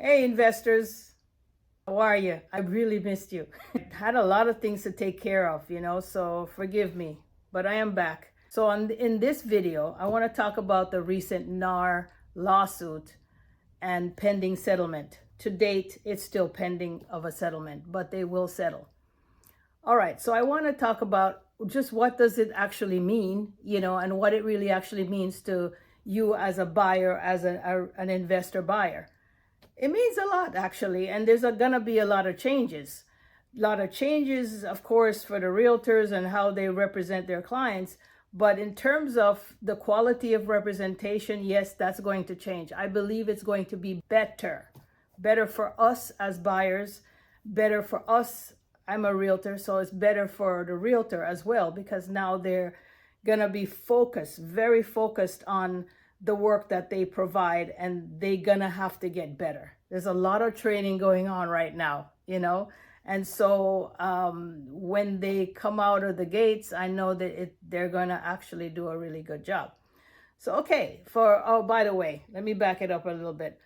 Hey investors, how are you? I really missed you. I had a lot of things to take care of, so forgive me, but I am back. So in this video, I want to talk about the recent NAR lawsuit and pending settlement. To date, it's still pending of a settlement, but they will settle. All right, so I want to talk about just what does it actually mean, and what it really actually means to you as a buyer, as an investor buyer. It means a lot, actually, and there's gonna be a lot of changes. A lot of changes, of course, for the realtors and how they represent their clients. But in terms of the quality of representation, yes, that's going to change. I believe it's going to be better for us as buyers, better for us. I'm a realtor, so it's better for the realtor as well, because now they're gonna be very focused on the work that they provide, and they're gonna have to get better. There's a lot of training going on right now, and so when they come out of the gates, I know that they're gonna actually do a really good job. So okay, by the way, let me back it up a little bit.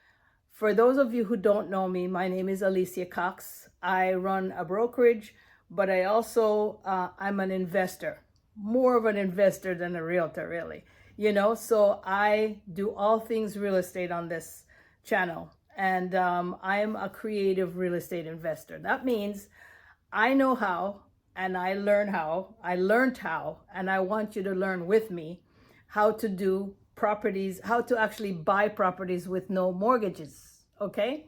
For those of you who don't know me, my name is Alicia Cox. I run a brokerage, but I also I'm an investor, more of an investor than a realtor, really. So I do all things real estate on this channel, and I'm a creative real estate investor. That means I know how, and I learned how, and I want you to learn with me how to do properties, how to actually buy properties with no mortgages, okay?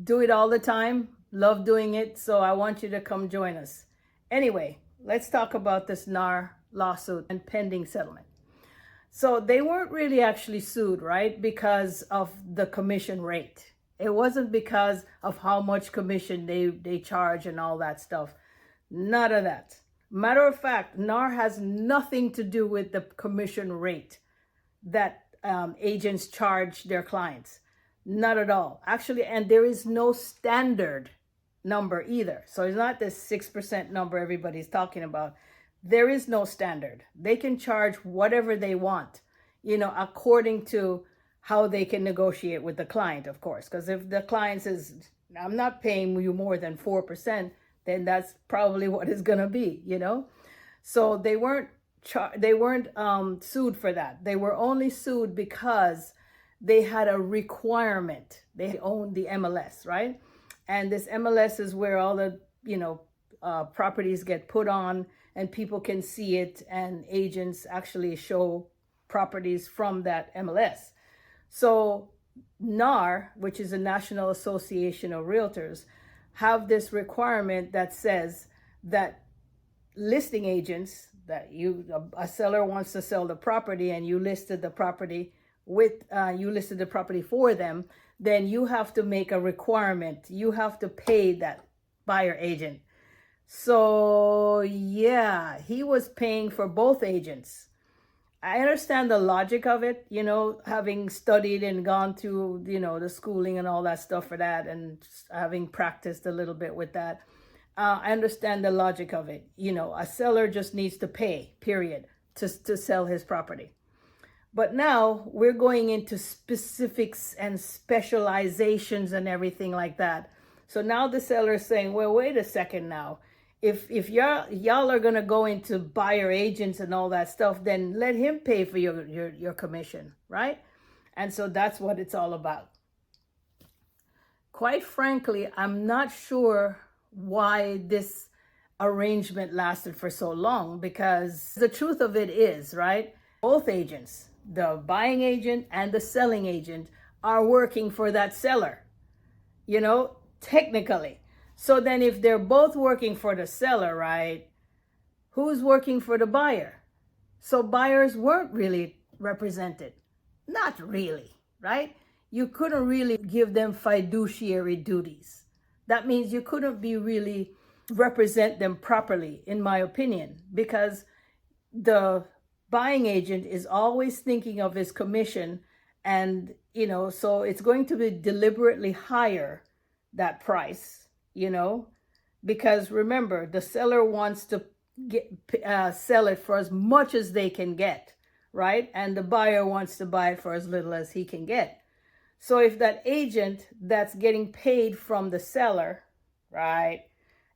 Do it all the time, love doing it, so I want you to come join us. Anyway, let's talk about this NAR lawsuit and pending settlement. So they weren't really actually sued, right? Because of the commission rate. It wasn't because of how much commission they charge and all that stuff. None of that. Matter of fact, NAR has nothing to do with the commission rate that agents charge their clients. Not at all. Actually, and there is no standard number either. So it's not this 6% number everybody's talking about. There is no standard. They can charge whatever they want, according to how they can negotiate with the client, of course. Because if the client says, I'm not paying you more than 4%, then that's probably what it's going to be, So they weren't sued for that. They were only sued because they had a requirement. They owned the MLS, right? And this MLS is where all the, properties get put on, and people can see it, and agents actually show properties from that MLS. So NAR, which is the National Association of Realtors, have this requirement that says that listing agents, that a seller wants to sell the property and you listed the property for them, then you have to make a requirement. You have to pay that buyer agent. So yeah, he was paying for both agents. I understand the logic of it, having studied and gone through, the schooling and all that stuff for that, and having practiced a little bit with that. I understand the logic of it. A seller just needs to pay, period, to sell his property. But now we're going into specifics and specializations and everything like that. So now the seller is saying, well, wait a second now. If y'all are going to go into buyer agents and all that stuff, then let him pay for your commission, right? And so that's what it's all about. Quite frankly, I'm not sure why this arrangement lasted for so long, because the truth of it is, right, both agents, the buying agent and the selling agent, are working for that seller, technically. So then if they're both working for the seller, right, who's working for the buyer? So buyers weren't really represented. Not really, right? You couldn't really give them fiduciary duties. That means you couldn't really represent them properly, in my opinion, because the buying agent is always thinking of his commission, and, so it's going to be deliberately higher, that price, because remember, the seller wants to sell it for as much as they can get, right? And the buyer wants to buy it for as little as he can get. So if that agent that's getting paid from the seller, right,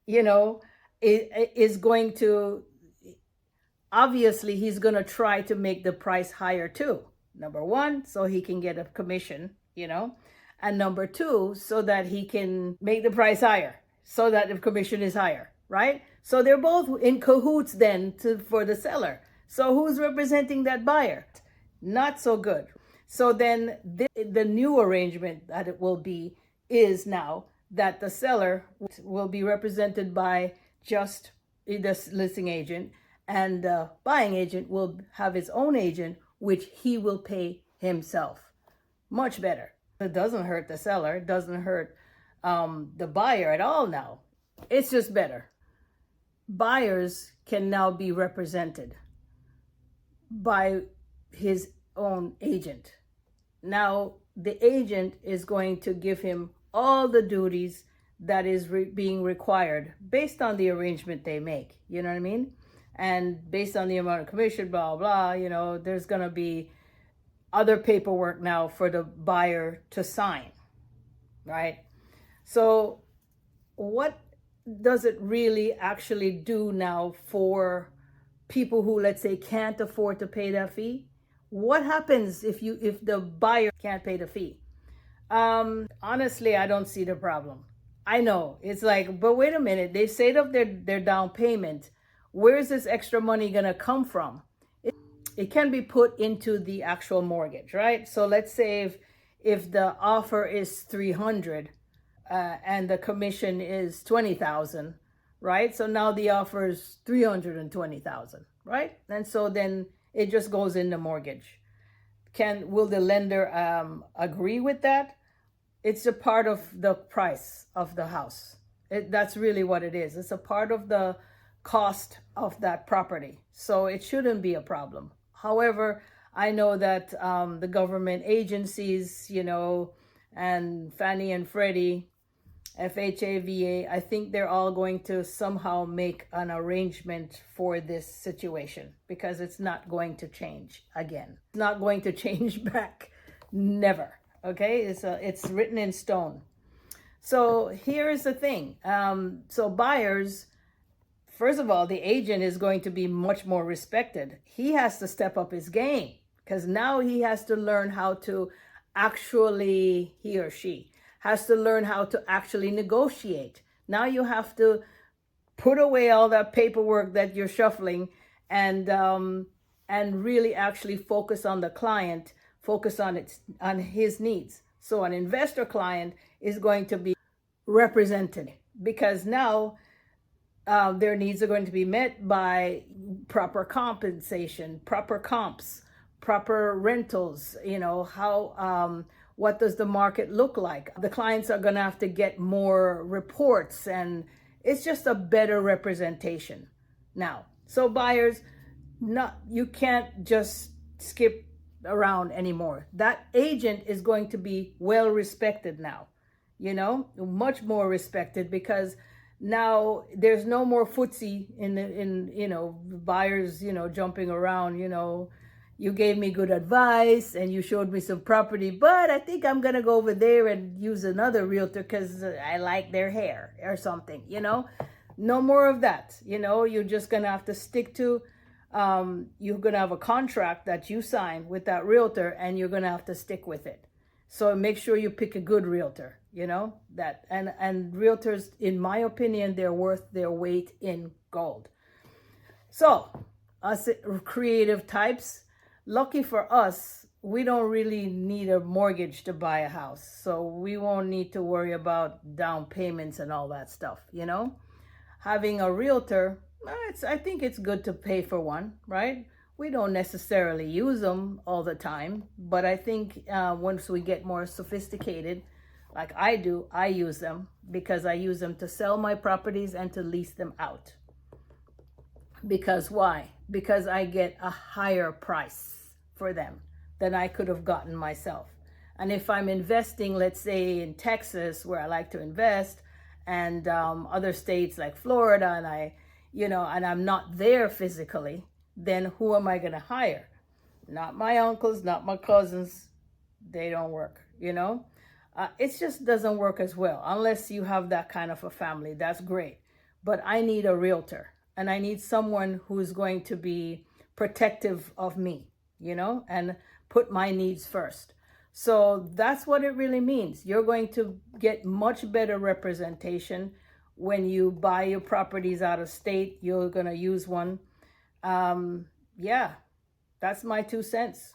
you know, is going to, obviously he's going to try to make the price higher too. Number one, so he can get a commission, and number two, so that he can make the price higher, so that the commission is higher, right? So they're both in cahoots then for the seller. So who's representing that buyer? Not so good. So then the new arrangement that it will be is now that the seller will be represented by just the listing agent, and the buying agent will have his own agent, which he will pay himself. Much better. It doesn't hurt the seller. It doesn't hurt the buyer at all now. It's just better. Buyers can now be represented by his own agent. Now, the agent is going to give him all the duties that is being required based on the arrangement they make. You know what I mean? And based on the amount of commission, blah, blah, there's going to be other paperwork now for the buyer to sign, right? So what does it really actually do now for people who, let's say, can't afford to pay that fee? What happens if the buyer can't pay the fee? Honestly, I don't see the problem. I know it's like, but wait a minute, they saved up their down payment. Where's this extra money gonna come from? It can be put into the actual mortgage, right? So let's say if the offer is 300 and the commission is 20,000, right? So now the offer is 320,000, right? And so then it just goes in the mortgage. Will the lender agree with that? It's a part of the price of the house. That's really what it is. It's a part of the cost of that property. So it shouldn't be a problem. However, I know that the government agencies, and Fannie and Freddie, FHA, VA, I think they're all going to somehow make an arrangement for this situation, because it's not going to change again. It's not going to change back. Never. Okay? It's written in stone. So here's the thing. So buyers, first of all, the agent is going to be much more respected. He has to step up his game, because now he has to learn how to actually, he or she has to learn how to actually negotiate. Now you have to put away all that paperwork that you're shuffling and really actually focus on the client, focus on his needs. So an investor client is going to be represented, because now their needs are going to be met by proper compensation, proper comps, proper rentals, what does the market look like? The clients are going to have to get more reports, and it's just a better representation now. So buyers, you can't just skip around anymore. That agent is going to be well respected now, much more respected, because now there's no more footsie in buyers, jumping around, you gave me good advice and you showed me some property, but I think I'm going to go over there and use another realtor because I like their hair or something, no more of that. You're just going to have to stick to, you're going to have a contract that you sign with that realtor, and you're going to have to stick with it. So make sure you pick a good realtor, that, and realtors, in my opinion, they're worth their weight in gold. So us creative types, lucky for us, we don't really need a mortgage to buy a house. So we won't need to worry about down payments and all that stuff, Having a realtor, I think it's good to pay for one, right? We don't necessarily use them all the time, but I think once we get more sophisticated, like I do, I use them, because I use them to sell my properties and to lease them out. Because why? Because I get a higher price for them than I could have gotten myself. And if I'm investing, let's say in Texas, where I like to invest, and other states like Florida, and I'm not there physically, then who am I going to hire? Not my uncles, not my cousins. They don't work. you know. It just doesn't work as well unless you have that kind of a family. That's great. But I need a realtor, and I need someone who's going to be protective of me, you know, and put my needs first. So that's what it really means. You're going to get much better representation when you buy your properties out of state. You're going to use one. Yeah, that's my 2 cents.